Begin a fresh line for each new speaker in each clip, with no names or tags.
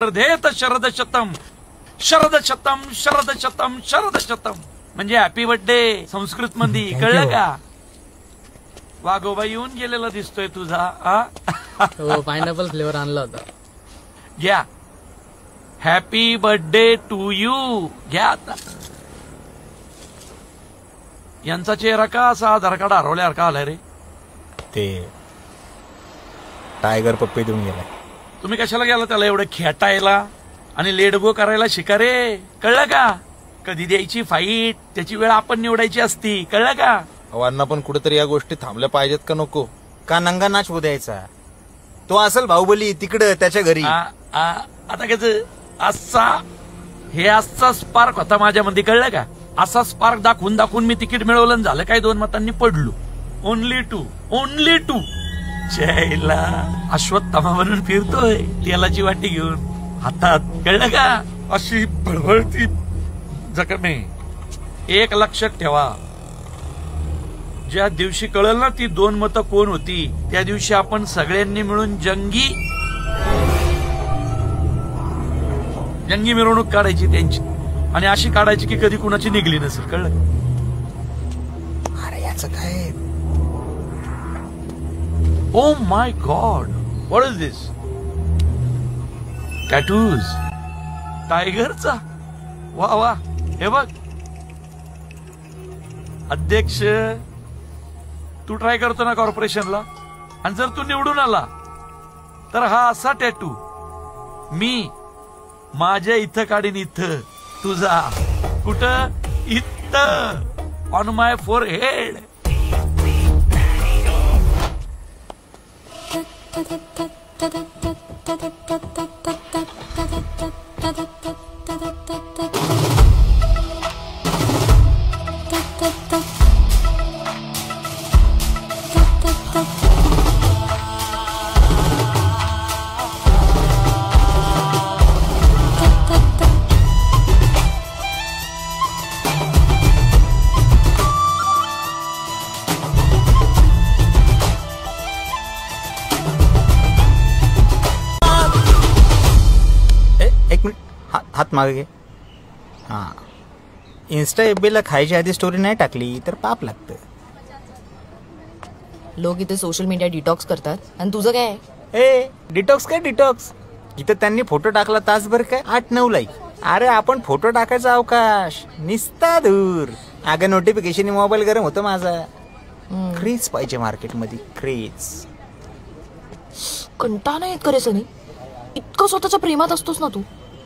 वर्धेत शरदशतम शरदशतम शरदशतम शरदशतम म्हणजे happy birthday Sanskrit मध्ये. कळलं का? वाघोबा येऊन गेलेला दिसतोय तुझा.
हो, पायनॅपल फ्लेवर आणला होता.
घ्या. Happy birthday to you. घ्या आता. यांचा चेहरा का असा आधार कार्ड हरवल्यासारखा आलाय रे?
ते टायगर पप्पी देऊन गेलाय.
तुम्ही कशाला गेला त्याला एवढं खेटायला आणि लेडगो करायला शिका रे? कळलं का? कधी द्यायची फाईट त्याची वेळ आपण निवडायची असती. कळलं का?
अण्णा पण कुठेतरी या गोष्टी थांबल्या पाहिजेत का नको? का नंगा नाच होऊ द्यायचा? तो असेल बाहुबली तिकडं त्याच्या घरी.
आता कस असा हे असा स्पार्क होता माझ्यामध्ये. कळलं का? असा स्पार्क दाखवून दाखवून मी तिकीट मिळवलं झालं काय 2 मतांनी पडलो. ओनली टू जयला अश्वत्थामा म्हणून फिरतोय तेलाची वाटी घेऊन हातात. कळलं का? अशी बळबळती जखमे. एक लक्षात ठेवा, ज्या दिवशी कळलं ना ती 2 मतं कोण होती त्या दिवशी आपण सगळ्यांनी मिळून जंगी मिरवणूक काढायची त्यांची आणि अशी काढायची की कधी कुणाची निघली नसेल. कळलं?
अरे याचं काय?
Oh my god, what is this? Tattoos टायगरचा. वा वा. हे बघ अध्यक्ष, तू ट्राय करतो ना कॉर्पोरेशनला आणि जर तू निवडून आला तर हा असा टॅटू मी माझ्या इथं काढीन. इथं तुझा कुठं? इथं ऑन माय फोरहेड.
हात मागे घे. हा, इन्स्टा FB ला खायच्या आधी स्टोरी नाही टाकली तर पाप लागतं.
लोक इथे सोशल मीडिया डिटॉक्स करतात आणि तुझं काय?
डिटॉक्स काय डिटॉक्स? इथं त्यांनी फोटो टाकला तासभर काय 8-9 लाईक. अरे आपण फोटो टाकायचा अवकाश निसता दूर. अगं नोटिफिकेशन मोबाईल गरम होतो माझा. क्रेज पाहिजे मार्केटमध्ये, क्रेज.
कंटाळा नाही येत करे सनी? इतकं स्वतःच्या प्रेमात असतोस ना तू.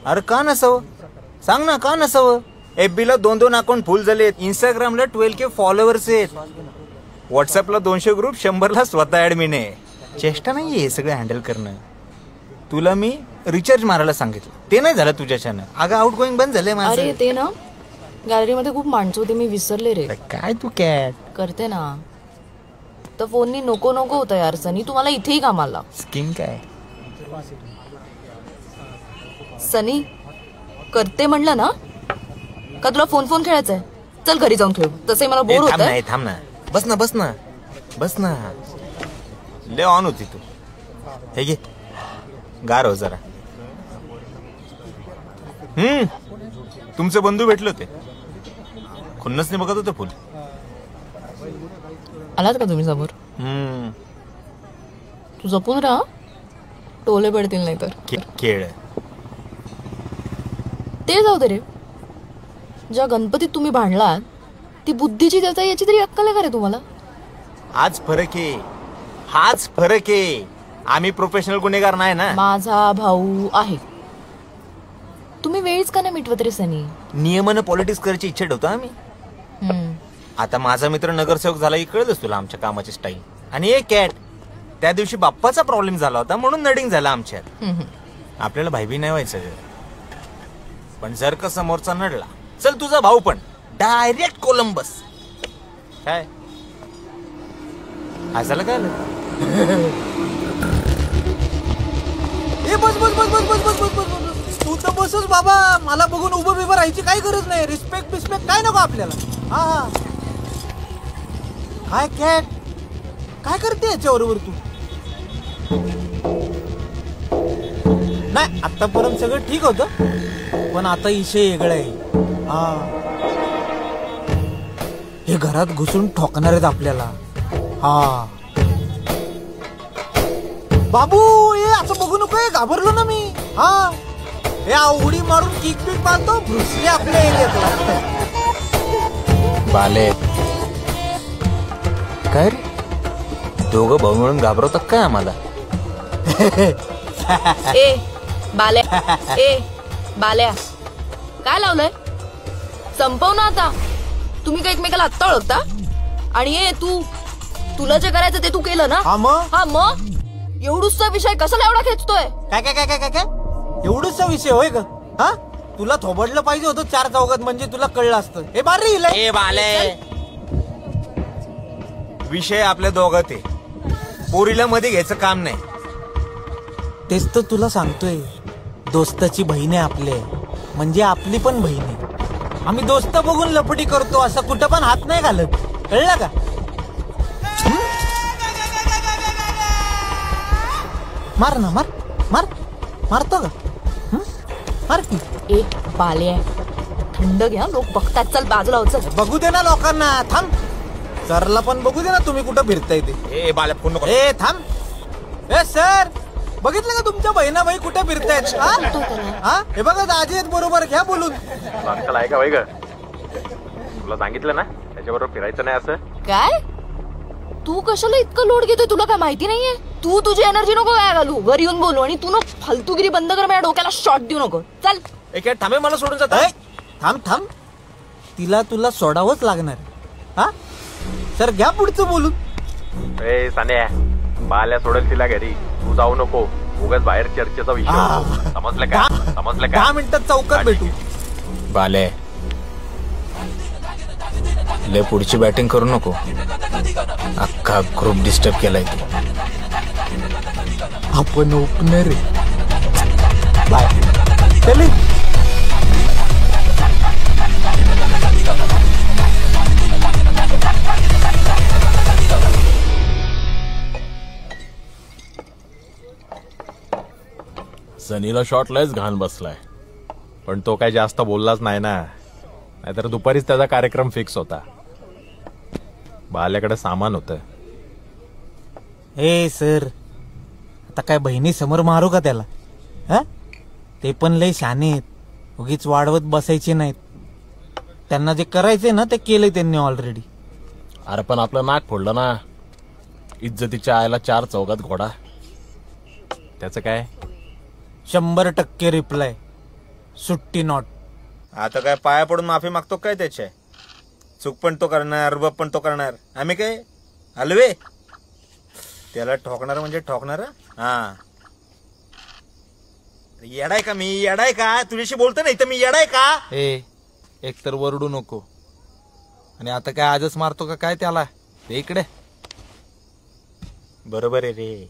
अरे का नसावं? सांग ना का नसावं? FB ला 2-2 अकाउंट फुल झालेत. इंस्टाग्रामला 12K फॉलोअर्स आहेत. व्हॉट्सअपला 200 ग्रुप, 100ला स्वतः ऍडमिन आहे. चेष्टा नाहीये हे सगळं हँडल करणं. तुला मी रिचार्ज मारायला सांगितलं, ते नाही झालं तुझ्याच्यानं. अगं आउट गोईंग बंद झालंय माझं.
अरे ते ना गॅलरीमध्ये खूप माणसं होती, मी विसरले रे.
काय तू कॅट
करते ना तर फोननी नको नको होतं यार सनी. तुम्हाला इथेही कामाला.
स्किन काय
सनी करते म्हणलं ना का तुला फोन खेळायचंय? चल घरी जाऊन खेळू. तसंही मला बोर होत.
थांब ना, बस ना. लय ऑन होती तू. हे घे गार हो जरा. तुमचे बंधू भेटले होते, खुन्नसने बघत होते फुल.
आलात का तुम्ही समोर? तू जपून राहा, टोले पडतील नाही तर.
खेळ
ते जाऊ दे रे. ज्या गणपतीत तुम्ही भांडलात ती बुद्धीची देवता याची तरी अक्कल आहे का रे तुम्हाला?
हाच फरक आहे. आम्ही प्रोफेशनल गुन्हेगार नाही ना.
माझा भाऊ आहे. तुम्ही वेळीच का नाही मिटवत रे सनी?
नियमानं पॉलिटिक्स करायची इच्छा ठेवतो आम्ही. आता माझा मित्र नगरसेवक झाला की कळलंच तुला आमच्या कामाची स्टाईल. आणि एक कॅट, त्या दिवशी बाप्पाचा प्रॉब्लेम झाला होता म्हणून नडिंग झाला आमच्यात. आपल्याला भाईबी नाही व्हायचं, पण जर का समोरचा नडला, चल तुझा भाऊ पण डायरेक्ट कोलंबस. काय झालं काय?
बस बस बस बस बस बस बस बस तू तर बसच बाबा. मला बघून उभं बिभं राहायची काही गरज नाही. रिस्पेक्ट बिस्पेक्ट काय नको आपल्याला. हा काय कॅट काय करते याच्याबरोबर तू? नाही आतापर्यंत सगळं ठीक होतं, पण आता विषय वेगळा आहे. हा, हे घरात घुसून ठोकणार आहेत आपल्याला. हा बाबू, हे असं बघू नको, घाबरलो ना मी. हा, हे उडी मारून किक बिक मारतो घुसले आपल्या एरियातला.
बाले काय रे, दोघं भाऊ मिळून घाबरवतात काय आम्हाला?
ए बाल्या काय लावलंय? संपव ना आता. तुम्ही काय एकमेकाला आत्ता ओळखता? आणि तुला जे करायचं ते तू केलं ना.
हा
मग एवढूचा विषय कशाला एवढा खेचतोय?
काय काय काय काय काय एवढूचा विषय होय ग? हा, तुला थोबडलं पाहिजे होतं 4 चौघात, म्हणजे तुला कळलं असतं. हे बारे
विषय आपल्या दोघात आहे, पोरीला मध्ये घ्यायचं काम नाही.
तेच तर तुला सांगतोय, दोस्ताची बहीण आहे आपले, म्हणजे आपली पण बहीण आहे. आम्ही दोस्त बघून लपटी करतो, असं कुठं पण हात नाही घालत, कळलं का? मार ना, मार मारतो का? मार की.
ए बाल्या, थंड घ्या, लोक बघतात. चल बाजूला हो, चल.
बघू दे ना लोकांना, थांब. सरला पण बघू दे ना तुम्ही कुठं फिरताय ते.
ए बाल्या फोन नको.
ए थांब. ए सर, बघितलं का तुमच्या बहिणाबाई कुठे फिरतायत? हा, हे बघा दाजी आहेत बरोबर, घ्या बोलून.
अंकल आहे का वय ग? तुला सांगितलं ना त्याच्याबरोबर फिरायचं नाही असं.
काय तू कशाला इतकं लोड घेतोय? तुला काय माहिती नाहीये? तू तुझी एनर्जी नको काय घालू, घरी येऊन बोलू. आणि तू ना फालतूगिरी बंद कर, माझ्या डोक्याला शॉट देऊ नको. चल.
एक थांबे, मला सोडून जात.
थांब, तिला तुला सोडावंच लागणार. हा सर, घ्या पुढचं बोलून.
ए सान्या, बाल्या सोडेल तिला घरी, तू जाऊ नको. उगाच बाहेर चर्चेचा विषय. समजलं का?
10 मिनिटात चौकात भेटू.
बाले, लय पुढची बॅटिंग करू नको, अख्खा ग्रुप डिस्टर्ब केलाय तू.
आपण ओपनर आहे. बाय. चल.
सनीला शॉट लयच घाण बसलाय, पण तो काय जास्त बोललाच नाही ना, नाहीतर दुपारीच त्याचा कार्यक्रम फिक्स होता. बाल्याकडे सामान होतं.
ए सर, आता काय बहिणी समोर मारू का त्याला? हा, ते पण लय शाने आहेत, उगीच वाढवत बसायचे नाहीत. त्यांना जे करायचंय ना ते केलंय त्यांनी ऑलरेडी.
अरे पण आपलं नाक फोडलं ना, इज्जतीच्या आयला 4 चौघात घोडा. त्याचं काय?
100% रिप्लाय, सुट्टी नॉट.
आता काय पाया पडून माफी मागतो काय? त्याच्या चूक पण तो करणार, रुबाब पण तो करणार. आम्ही काय हलवे? त्याला ठोकणार म्हणजे ठोकणार. हा, येडाय का मी? येडाय का? तुझ्याशी बोलतो नाही तर मी येडाय का?
एक तर वरडू नको, आणि आता काय आजच मारतो का काय त्याला? ते इकडे.
बरोबर आहे रे,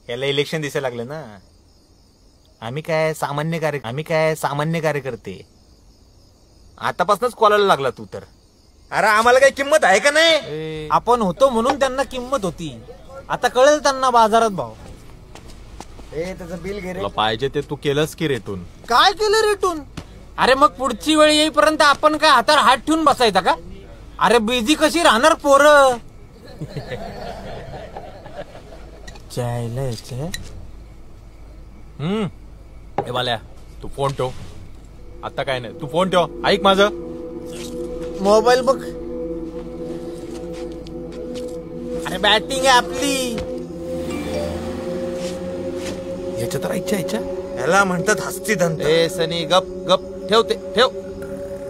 याला इलेक्शन दिसायला लागलं ना. आम्ही काय सामान्य कार्यकर्ते. आतापासूनच कॉलायला लागला तू तर. अरे आम्हाला काही किंमत आहे का नाही?
आपण होतो म्हणून त्यांना किंमत होती, आता कळेल त्यांना बाजारात भाव.
त्याचं बिल घे रे.
तुला पाहिजे ते तू केलंस की रेटून?
काय केलं रेटून? अरे मग पुढची वेळ येईपर्यंत आपण काय हातावर हात ठेवून बसायचा का? अरे बिझी कशी राहणार पोरं?
हे बाल्या, तू फोन ठेव आता. काय नाही, तू फोन ठेव. ऐक माझं.
मोबाईल बघ. अरे बॅटिंग आहे आपली.
याच्या तर ऐकच्या
याला म्हणतात हस्ती धंदा.
ए सनी, गप गप ठेव.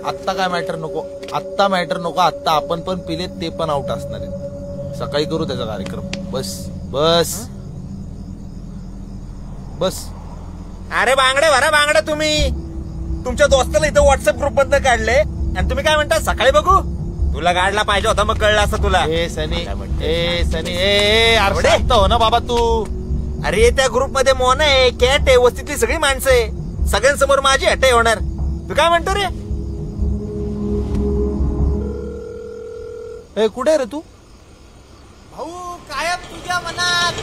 आत्ता काय मॅटर नको, आत्ता आपण पण पिलेत, ते पण आउट असणार आहेत. सकाळी करू त्याचा कार्यक्रम. बस.
अरे बांगडे तुम्ही तुमच्या दोस्ताला इथं व्हॉट्सअप ग्रुप बद्दल काढले, आणि तुम्ही काय म्हणता सकाळी बघू? तुला गाडला पाहिजे होता, मग कळलं असं तुला.
सनी हो ना बाबा तू.
अरे त्या ग्रुप मध्ये मोना आहे, कॅट आहे, वस्तीतली सगळी माणसं आहे. सगळ्यांसमोर माझी हटाई होणार. तू काय म्हणतो रे?
कुठे रे तू?
भाऊ कायम तुझ्या मनात.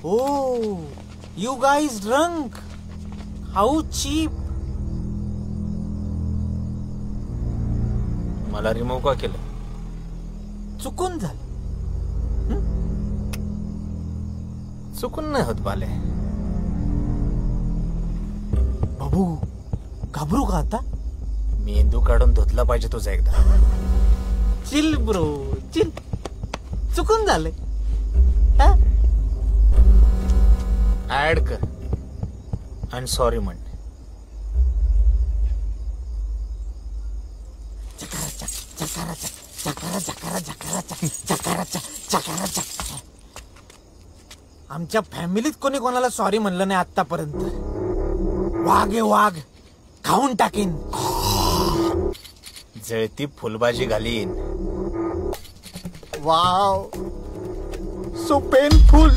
Oh, you guys drunk? How cheap?
मला रिमूव्ह का केलं?
चुकून झालं.
चुकून नाही होत बाले.
बाबू घाबरू का आता?
मेंदू काढून धुतला पाहिजे तुझा एकदा.
Chill bro chill. चुकून झालंय.
ऍड कर आणि सॉरी म्हण.
आमच्या फॅमिलीत कोणी कोणाला सॉरी म्हणलं नाही आतापर्यंत. वाघ आहे वाघ, खाऊन टाकीन.
जळती फुलबाजी घालीन.
Wow, so painful.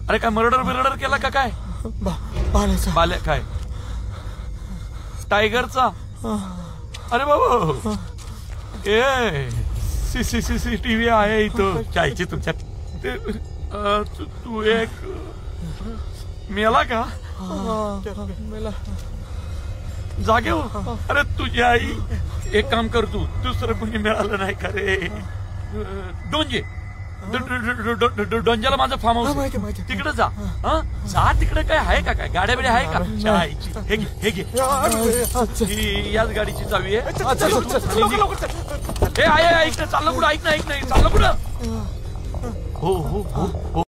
अरे काय मर्डर केला का काय? बाल्या काय टायगरचा? अरे बाबा CCTV आहे इथं चायची तुमच्या. तू एक मेला का? जागे हो. अरे तुझी आई एक काम कर, तू दुसरं कोणी मिळालं नाही का रे? डोंजे डोंजाला माझं फार्म हाऊस तिकडे जा. जा तिकडे. काय आहे का? काय गाड्या बिड्या आहे का? हे घे याच गाडीची चावी आहे. हे आहे. चाललं कुठं? ऐक ना चाललं कुठं? हो.